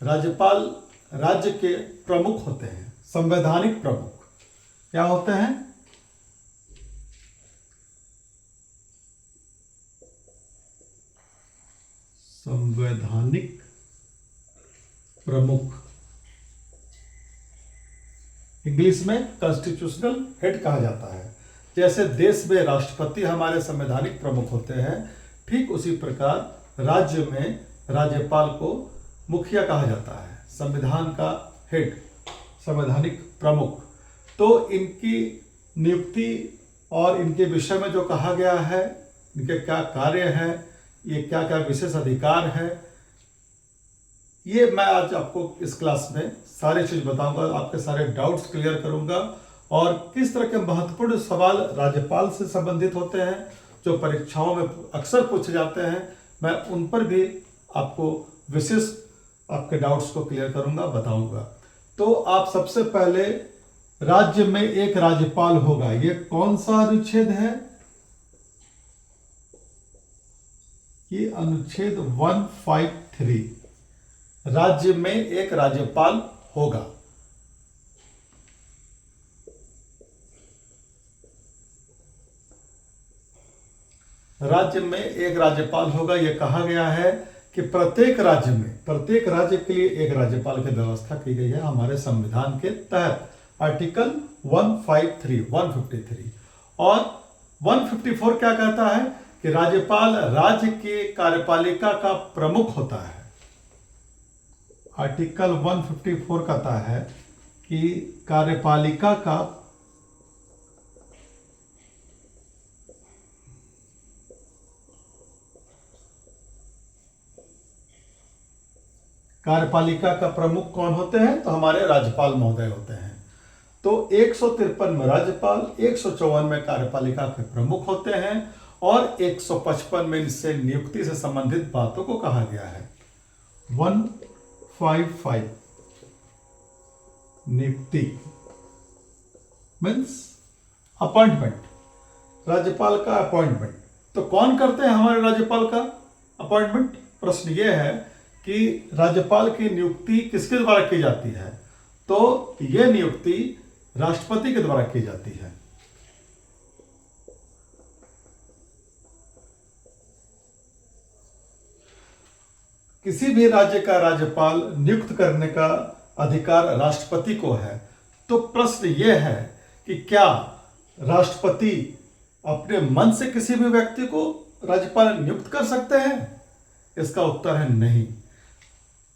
राज्यपाल राज्य के प्रमुख होते हैं, संवैधानिक प्रमुख क्या होते हैं? संवैधानिक प्रमुख, इंग्लिश में कॉन्स्टिट्यूशनल हेड कहा जाता है। जैसे देश में राष्ट्रपति हमारे संवैधानिक प्रमुख होते हैं, ठीक उसी प्रकार राज्य में राज्यपाल को मुखिया कहा जाता है, संविधान का हेड, संवैधानिक प्रमुख। तो इनकी नियुक्ति और इनके विषय में जो कहा गया है, इनके क्या कार्य है, ये क्या क्या विशेष अधिकार है, ये मैं आज आपको इस क्लास में सारी चीज बताऊंगा, आपके सारे डाउट्स क्लियर करूंगा और किस तरह के महत्वपूर्ण सवाल राज्यपाल से संबंधित होते हैं जो परीक्षाओं में अक्सर पूछे जाते हैं, मैं उन पर भी आपको विशेष आपके डाउट्स को क्लियर करूंगा, बताऊंगा। तो आप सबसे पहले राज्य में एक राज्यपाल होगा, ये कौन सा अनुच्छेद है? ये अनुच्छेद 153, राज्य में एक राज्यपाल होगा। राज्य में एक राज्यपाल होगा, यह कहा गया है कि प्रत्येक राज्य में, प्रत्येक राज्य के लिए एक राज्यपाल की व्यवस्था की गई है हमारे संविधान के तहत, आर्टिकल 153 और 154 क्या कहता है कि राज्यपाल राज्य की कार्यपालिका का प्रमुख होता है। आर्टिकल 154 कहता है कि कार्यपालिका का प्रमुख कौन होते हैं? तो हमारे राज्यपाल महोदय होते हैं। तो 153 में राज्यपाल, 154 में कार्यपालिका के प्रमुख होते हैं और 155 में इनसे नियुक्ति से संबंधित बातों को कहा गया है। 155 नियुक्ति मीन्स अपॉइंटमेंट, राज्यपाल का अपॉइंटमेंट। तो कौन करते हैं हमारे राज्यपाल का अपॉइंटमेंट? प्रश्न यह है कि राज्यपाल की नियुक्ति किसके द्वारा की जाती है? तो यह नियुक्ति राष्ट्रपति के द्वारा की जाती है। किसी भी राज्य का राज्यपाल नियुक्त करने का अधिकार राष्ट्रपति को है। तो प्रश्न यह है कि क्या राष्ट्रपति अपने मन से किसी भी व्यक्ति को राज्यपाल नियुक्त कर सकते हैं? इसका उत्तर है नहीं।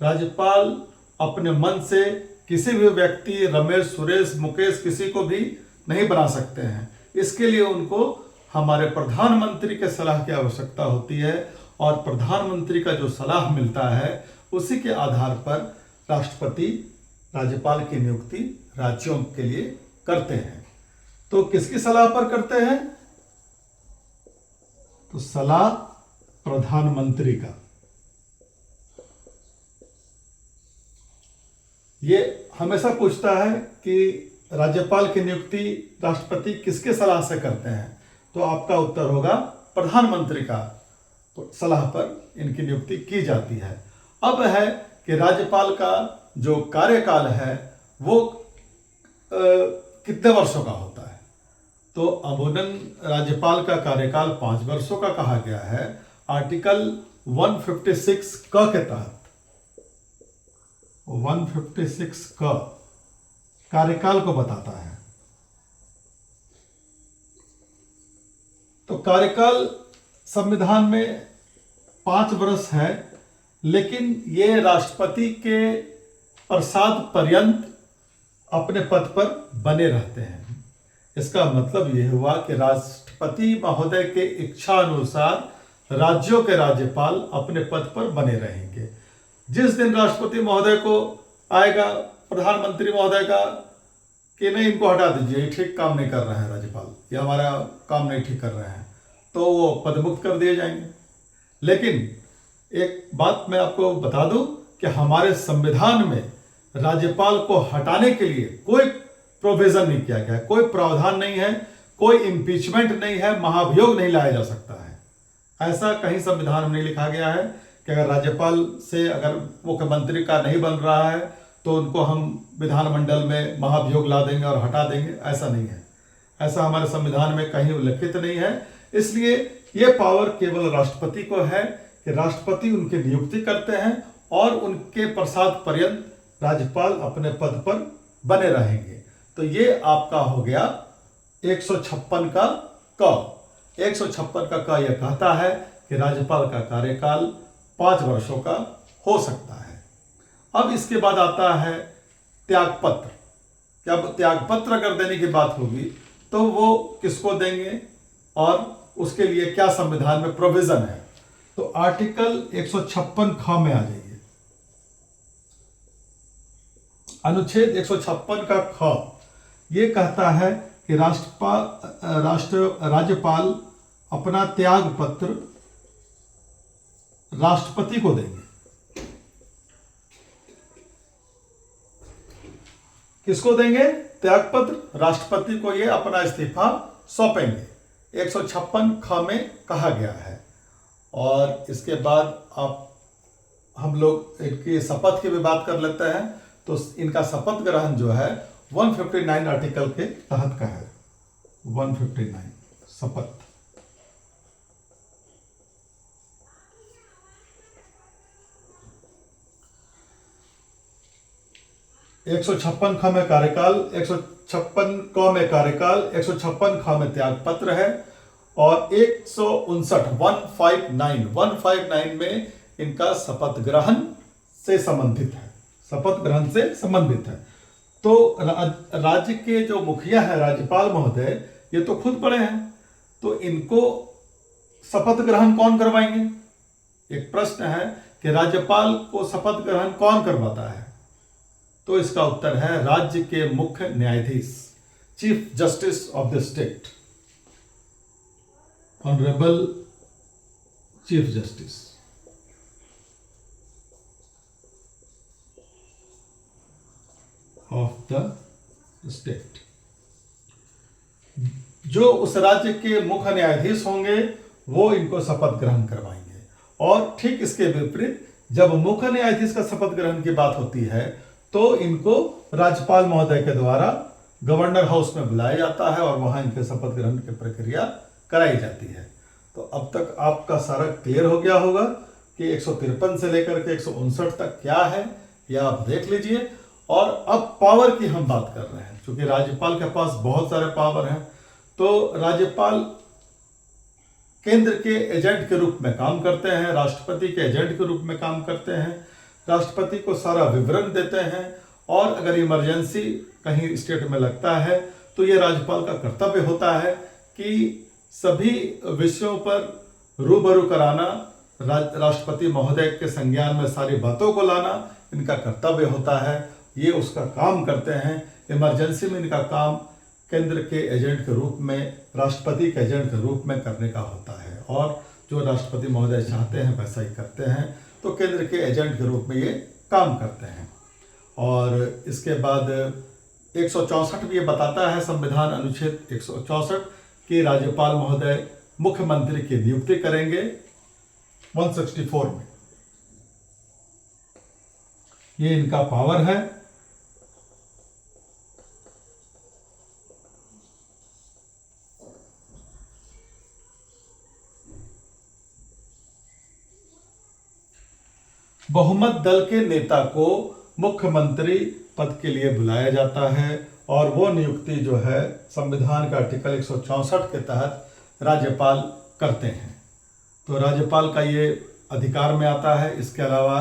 राज्यपाल अपने मन से किसी भी व्यक्ति, रमेश, सुरेश, मुकेश, किसी को भी नहीं बना सकते हैं। इसके लिए उनको हमारे प्रधानमंत्री के सलाह की आवश्यकता होती है और प्रधानमंत्री का जो सलाह मिलता है उसी के आधार पर राष्ट्रपति राज्यपाल की नियुक्ति राज्यों के लिए करते हैं। तो किसकी सलाह पर करते हैं? तो सलाह प्रधानमंत्री का। ये हमेशा पूछता है कि राज्यपाल की नियुक्ति राष्ट्रपति किसके सलाह से करते हैं? तो आपका उत्तर होगा प्रधानमंत्री का सलाह पर इनकी नियुक्ति की जाती है। अब है कि राज्यपाल का जो कार्यकाल है वो कितने वर्षों का होता है? तो अमूमन राज्यपाल का कार्यकाल 5 वर्षों का कहा गया है आर्टिकल 156 क के तहत। 156 का कार्यकाल को बताता है। तो कार्यकाल संविधान में 5 वर्ष है, लेकिन ये राष्ट्रपति के प्रसाद पर्यंत अपने पद पर बने रहते हैं। इसका मतलब यह हुआ कि राष्ट्रपति महोदय के इच्छा अनुसार राज्यों के राज्यपाल अपने पद पर बने रहेंगे। जिस दिन राष्ट्रपति महोदय को आएगा प्रधानमंत्री महोदय का कि नहीं, इनको हटा दीजिए, ठीक काम नहीं कर रहे हैं राज्यपाल, ये हमारा काम नहीं ठीक कर रहे हैं, तो वो पदमुक्त कर दिए जाएंगे। लेकिन एक बात मैं आपको बता दूं कि हमारे संविधान में राज्यपाल को हटाने के लिए कोई प्रोविजन नहीं किया गया है, कोई प्रावधान नहीं है, कोई इम्पीचमेंट नहीं है, महाभियोग नहीं लाया जा सकता है। ऐसा कहीं संविधान में नहीं लिखा गया है कि अगर राज्यपाल से अगर मुख्यमंत्री का नहीं बन रहा है तो उनको हम विधानमंडल में महाभियोग ला देंगे और हटा देंगे, ऐसा नहीं है। ऐसा हमारे संविधान में कहीं उल्लेखित नहीं है। इसलिए ये पावर केवल राष्ट्रपति को है कि राष्ट्रपति उनकी नियुक्ति करते हैं और उनके प्रसाद पर्यंत राज्यपाल अपने पद पर बने रहेंगे। तो ये आपका हो गया 156 का क। 156 का क यह कहता है कि राज्यपाल का कार्यकाल 5 वर्षों का हो सकता है। अब इसके बाद आता है त्यागपत्र। जब त्यागपत्र अगर देने की बात होगी तो वो किसको देंगे और उसके लिए क्या संविधान में प्रोविजन है, तो आर्टिकल 156 ख में आ जाइए। अनुच्छेद 156 का ख ये कहता है कि राज्यपाल अपना त्याग पत्र राष्ट्रपति को देंगे। किसको देंगे? त्यागपत्र राष्ट्रपति को ये अपना इस्तीफा सौंपेंगे। 156 ख में कहा गया है। और इसके बाद हम लोग इनकी शपथ की भी बात कर लेते हैं। तो इनका शपथ ग्रहण जो है 159 आर्टिकल के तहत का है। 159 शपथ। एक 156 ख में कार्यकाल, 156 क में कार्यकाल, 156 ख में त्यागपत्र है और 159 में इनका शपथ ग्रहण से संबंधित है। शपथ ग्रहण से संबंधित है। तो राज्य के जो मुखिया है राज्यपाल महोदय, ये तो खुद बड़े हैं, तो इनको शपथ ग्रहण कौन करवाएंगे? एक प्रश्न है कि राज्यपाल को शपथ ग्रहण कौन करवाता है? तो इसका उत्तर है राज्य के मुख्य न्यायाधीश, chief justice of the state, honourable chief justice. Of the state, जो उस राज्य के मुख्य न्यायाधीश होंगे वो इनको शपथ ग्रहण करवाएंगे। और ठीक इसके विपरीत जब मुख्य न्यायाधीश का शपथ ग्रहण की बात होती है तो इनको राज्यपाल महोदय के द्वारा गवर्नर हाउस में बुलाया जाता है और वहां इनके शपथ ग्रहण की प्रक्रिया कराई जाती है। तो अब तक आपका सारा क्लियर हो गया होगा कि 153 से लेकर के 159 तक क्या है, यह आप देख लीजिए। और अब पावर की हम बात कर रहे हैं, क्योंकि राज्यपाल के पास बहुत सारे पावर हैं। तो राज्यपाल केंद्र के एजेंट के रूप में काम करते हैं, राष्ट्रपति के एजेंट के रूप में काम करते हैं, राष्ट्रपति को सारा विवरण देते हैं और अगर इमरजेंसी कहीं स्टेट में लगता है तो ये राज्यपाल का कर्तव्य होता है कि सभी विषयों पर रूबरू कराना, राष्ट्रपति महोदय के संज्ञान में सारी बातों को लाना इनका कर्तव्य होता है। ये उसका काम करते हैं। इमरजेंसी में इनका काम केंद्र के एजेंट के रूप में, राष्ट्रपति के एजेंट के रूप में करने का होता है और जो राष्ट्रपति महोदय चाहते हैं वैसा ही करते हैं। तो केंद्र के एजेंट के रूप में ये काम करते हैं। और इसके बाद 164 भी ये बताता है संविधान अनुच्छेद 164 कि राज्यपाल महोदय मुख्यमंत्री की नियुक्ति करेंगे। 164 में ये इनका पावर है। बहुमत दल के नेता को मुख्यमंत्री पद के लिए बुलाया जाता है और वो नियुक्ति जो है संविधान का आर्टिकल 164 के तहत राज्यपाल करते हैं। तो राज्यपाल का ये अधिकार में आता है। इसके अलावा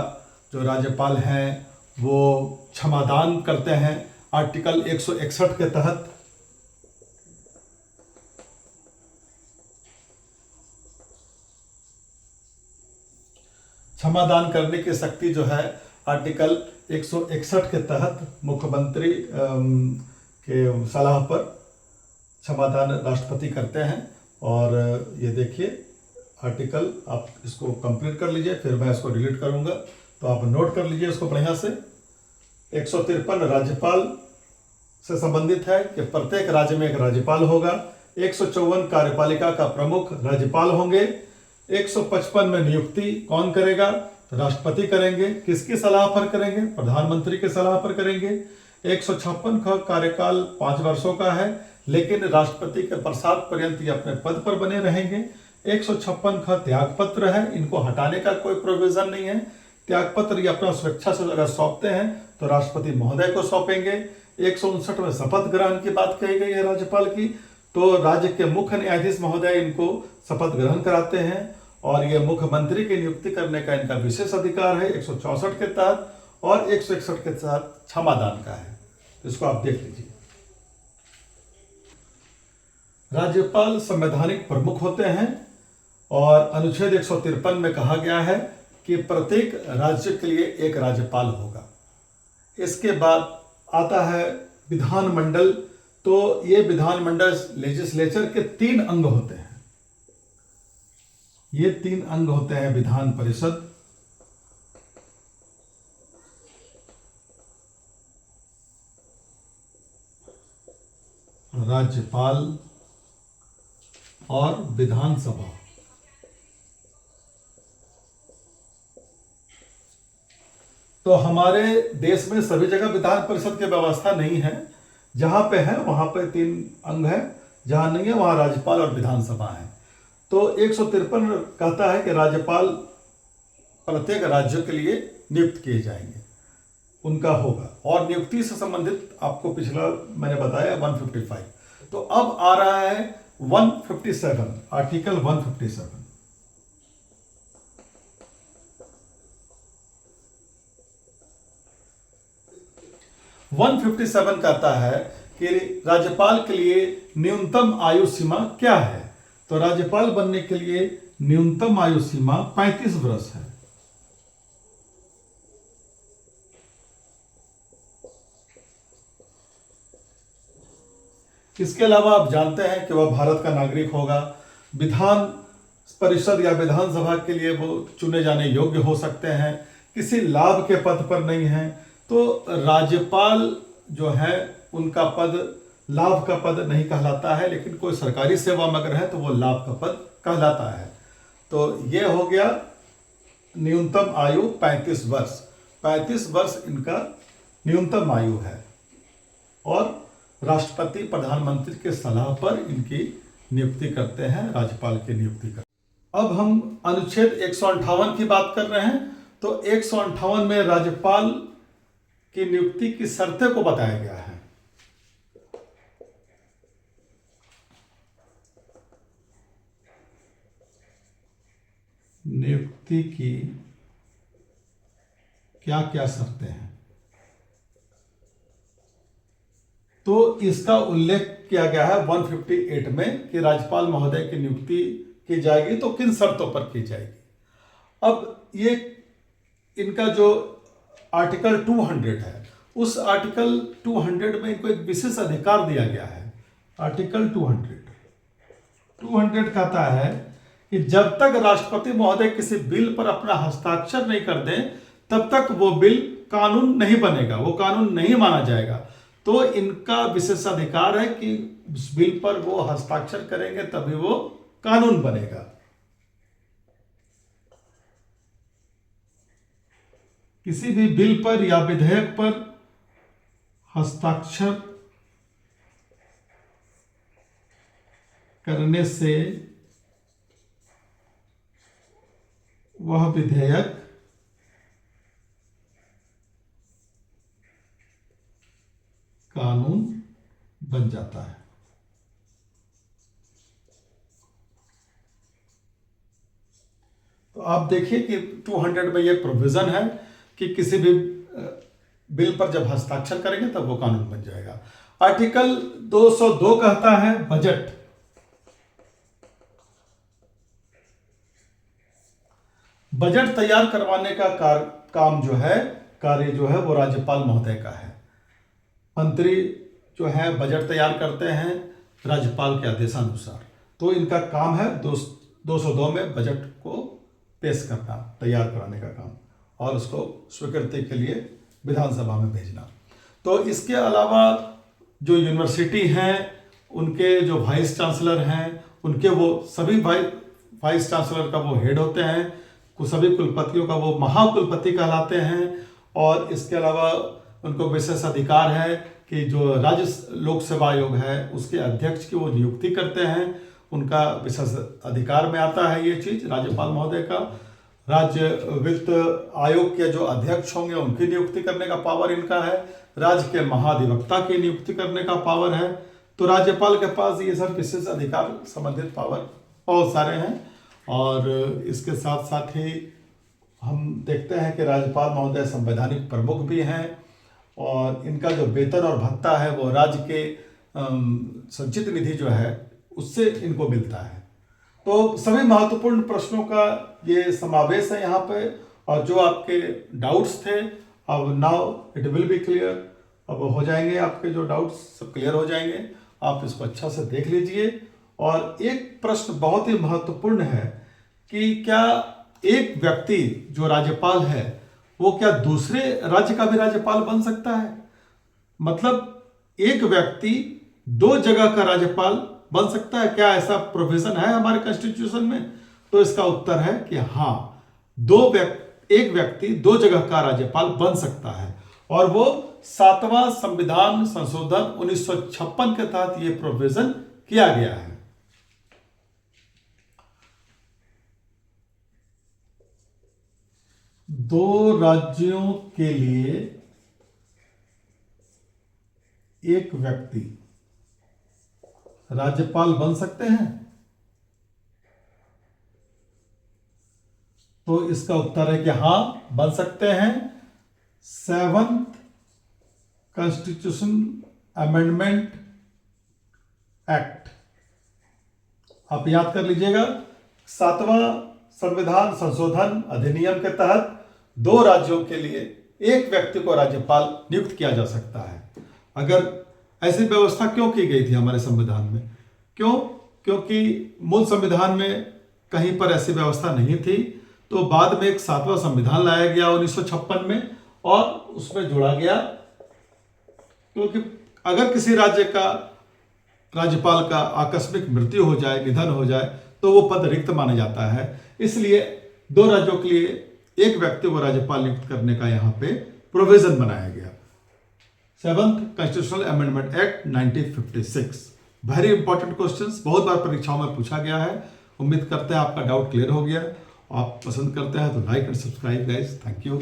जो राज्यपाल हैं वो क्षमादान करते हैं आर्टिकल 161 के तहत। क्षमादान करने की शक्ति जो है आर्टिकल 161 के तहत मुख्यमंत्री के सलाह पर क्षमादान राष्ट्रपति करते हैं। और ये देखिए आर्टिकल, आप इसको कंप्लीट कर लीजिए, फिर मैं इसको डिलीट करूंगा तो आप नोट कर लीजिए इसको बढ़िया से। 153 राज्यपाल से संबंधित है कि प्रत्येक राज्य में एक राज्यपाल होगा। 154 कार्यपालिका का प्रमुख राज्यपाल होंगे। 155 में नियुक्ति कौन करेगा? तो राष्ट्रपति करेंगे। किसकी सलाह पर करेंगे? प्रधानमंत्री की सलाह पर करेंगे। 156 का कार्यकाल 5 वर्षों का है, लेकिन राष्ट्रपति के प्रसाद पर्यंत ये अपने पद पर बने रहेंगे। 156 का त्यागपत्र है, इनको हटाने का कोई प्रोविजन नहीं है। त्यागपत्र ये अपना स्वेच्छा से अगर सौंपते हैं तो राष्ट्रपति महोदय को सौंपेंगे। 159 में शपथ ग्रहण की बात कही गई है राज्यपाल की, तो राज्य के मुख्य न्यायाधीश महोदय इनको शपथ ग्रहण कराते हैं और ये मुख्यमंत्री की नियुक्ति करने का इनका विशेष अधिकार है 164 के तहत, और 161 के तहत क्षमादान का है। इसको आप देख लीजिए। राज्यपाल संवैधानिक प्रमुख होते हैं और अनुच्छेद 153 में कहा गया है कि प्रत्येक राज्य के लिए एक राज्यपाल होगा। इसके बाद आता है विधानमंडल। तो ये विधानमंडल लेजिस्लेचर के 3 अंग होते हैं। ये 3 अंग होते हैं: विधान परिषद, राज्यपाल और विधानसभा। तो हमारे देश में सभी जगह विधान परिषद की व्यवस्था नहीं है। जहां पे है वहां पे 3 अंग है, जहां नहीं है वहां राज्यपाल और विधानसभा है। तो 153 कहता है कि राज्यपाल प्रत्येक राज्य के लिए नियुक्त किए जाएंगे, उनका होगा। और नियुक्ति से संबंधित आपको पिछला मैंने बताया 155। तो अब आ रहा है 157, आर्टिकल 157। 157 कहता है कि राज्यपाल के लिए न्यूनतम आयु सीमा क्या है? तो राज्यपाल बनने के लिए न्यूनतम आयु सीमा 35 वर्ष है। इसके अलावा आप जानते हैं कि वह भारत का नागरिक होगा। विधान परिषद या विधानसभा के लिए वो चुने जाने योग्य हो सकते हैं, किसी लाभ के पद पर नहीं है। तो राज्यपाल जो है उनका पद लाभ का पद नहीं कहलाता है, लेकिन कोई सरकारी सेवा में अगर है तो वो लाभ का पद कहलाता है। तो ये हो गया न्यूनतम आयु 35 वर्ष। 35 वर्ष इनका न्यूनतम आयु है और राष्ट्रपति प्रधानमंत्री के सलाह पर इनकी नियुक्ति करते हैं, राज्यपाल की नियुक्ति करते हैं। अब हम अनुच्छेद 158 की बात कर रहे हैं। तो 158 में राज्यपाल की नियुक्ति की शर्तें को बताया गया है। नियुक्ति की क्या क्या शर्तें हैं, तो इसका उल्लेख किया गया है 158 में कि राज्यपाल महोदय की नियुक्ति की जाएगी तो किन शर्तों पर की जाएगी। अब ये इनका जो आर्टिकल 200 है, उस आर्टिकल 200 में इनको एक विशेष अधिकार दिया गया है। आर्टिकल 200 कहता है कि जब तक राष्ट्रपति महोदय किसी बिल पर अपना हस्ताक्षर नहीं कर दें तब तक वो बिल कानून नहीं बनेगा, वो कानून नहीं माना जाएगा। तो इनका विशेष अधिकार है कि उस बिल पर वो हस्ताक्षर करेंगे तभी वो कानून बनेगा। किसी भी बिल पर या विधेयक पर हस्ताक्षर करने से वह विधेयक कानून बन जाता है। तो आप देखिए कि 200 में यह प्रोविजन है कि किसी भी बिल पर जब हस्ताक्षर करेंगे तब वो कानून बन जाएगा। आर्टिकल 202 कहता है बजट। बजट तैयार करवाने का कार्य जो है वो राज्यपाल महोदय का है। मंत्री जो है बजट तैयार करते हैं राज्यपाल के आदेशानुसार। तो इनका काम है 202 में बजट को पेश करना, तैयार कराने का काम, और उसको स्वीकृति के लिए विधानसभा में भेजना। तो इसके अलावा जो यूनिवर्सिटी हैं उनके जो वाइस चांसलर हैं उनके वो सभी वाइस चांसलर का वो हेड होते हैं, सभी कुलपतियों का वो महाकुलपति कहलाते हैं। और इसके अलावा उनको विशेष अधिकार है कि जो राज्य लोक सेवा आयोग है उसके अध्यक्ष की वो नियुक्ति करते हैं, उनका विशेष अधिकार में आता है ये चीज राज्यपाल महोदय का। राज्य वित्त आयोग के जो अध्यक्ष होंगे उनकी नियुक्ति करने का पावर इनका है। राज्य के महाधिवक्ता की नियुक्ति करने का पावर है। तो राज्यपाल के पास ये सब विशेष अधिकार संबंधित पावर बहुत सारे हैं। और इसके साथ साथ ही हम देखते हैं कि राज्यपाल महोदय संवैधानिक प्रमुख भी हैं और इनका जो वेतन और भत्ता है वो राज्य के संचित निधि जो है उससे इनको मिलता है। तो सभी महत्वपूर्ण प्रश्नों का ये समावेश है यहाँ पे। और जो आपके डाउट्स थे अब now it will be clear, अब हो जाएंगे आपके जो डाउट्स सब क्लियर हो जाएंगे। आप इसको अच्छा से देख लीजिए। और एक प्रश्न बहुत ही महत्वपूर्ण है कि क्या एक व्यक्ति जो राज्यपाल है वो क्या दूसरे राज्य का भी राज्यपाल बन सकता है? मतलब एक व्यक्ति दो जगह का राज्यपाल बन सकता है, क्या ऐसा प्रोविजन है हमारे कॉन्स्टिट्यूशन में? तो इसका उत्तर है कि हाँ, एक व्यक्ति दो जगह का राज्यपाल बन सकता है। और वो 7वां संविधान संशोधन 1956 के तहत ये प्रोविजन किया गया है। दो राज्यों के लिए एक व्यक्ति राज्यपाल बन सकते हैं? तो इसका उत्तर है कि हां, बन सकते हैं। 7th कॉन्स्टिट्यूशन अमेंडमेंट एक्ट, आप याद कर लीजिएगा। 7वां संविधान संशोधन अधिनियम के तहत दो राज्यों के लिए एक व्यक्ति को राज्यपाल नियुक्त किया जा सकता है। अगर ऐसी व्यवस्था क्यों की गई थी हमारे संविधान में? क्योंकि मूल संविधान में कहीं पर ऐसी व्यवस्था नहीं थी। तो बाद में एक 7वां संविधान लाया गया 1956 में और उसमें जोड़ा गया, क्योंकि अगर किसी राज्य का राज्यपाल का आकस्मिक मृत्यु हो जाए, निधन हो जाए, तो वो पद रिक्त माना जाता है। इसलिए दो राज्यों के लिए एक व्यक्ति को राज्यपाल नियुक्त करने का यहाँ पे प्रोविजन बनाया गया। 7th constitutional amendment act 1956। Very important questions, बहुत बार परीक्षाओं में पूछा गया है। उम्मीद करते हैं आपका डाउट क्लियर हो गया। आप पसंद करते हैं तो like and subscribe guys. Thank you.